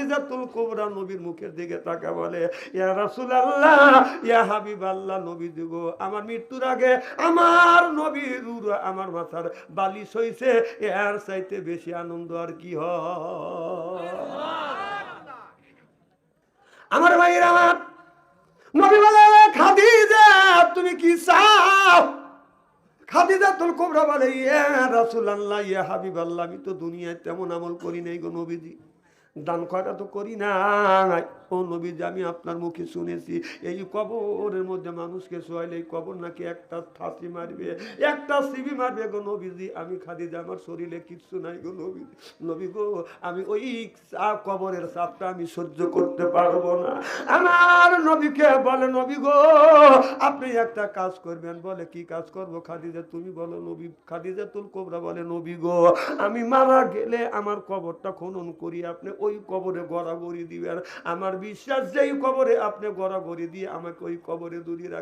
খাদিজাতুল কুবরা নবীর মুখের দিকে তাকা বলে, ইয়া রাসূলুল্লাহ, ইয়া হাবিবাল্লাহ, নবী গো, আমার মৃত্যুর আগে আমার নবীর আমার মাথার বালিশ হইছে, এর চাইতে বেশি আনন্দ আর কি হয়? আমার ভাইরা, নবী বলে, খাদিজা তুমি কি চাও? খাদিজাতুল কুবরা বলে, ইয়া রাসূলুল্লাহ, ইয়া হাবিবাল্লাহ, আমি তো দুনিয়ায় তেমন আমল করি নাই গো নবীজি, দান কয়টা তো করি নাই। ও নবীজি, আমি আপনার মুখে শুনেছি এই কবরের মধ্যে মানুষকে শোয়াইলে এই কবর নাকি একটা থাসি মারবে, একটা সিবি মারবে গো নবীজি। আমি খাদিজা, আমার শরীরে কিচ্ছু নাই গো নবীজি। নবী গো, আমি ওই কবরের চাপটা আমি সহ্য করতে পারবো না। আমার নবীকে বলে, নবী গো, আপনি একটা কাজ করবেন। বলে, কি কাজ করবো খাদিজা, তুমি বলো নবী। খাদিজাতুল কুবরা বলে, নবী গো, আমি মারা গেলে আমার কবরটা খনন করি, আপনি ওই কবরে গড়াগড়ি দিবেন। আমার বিশ্বাস, যেই কবরে আপনি গড়াগড়ি দিয়ে আমাকে ওই কবরে দূরিয়ে রাখবেন,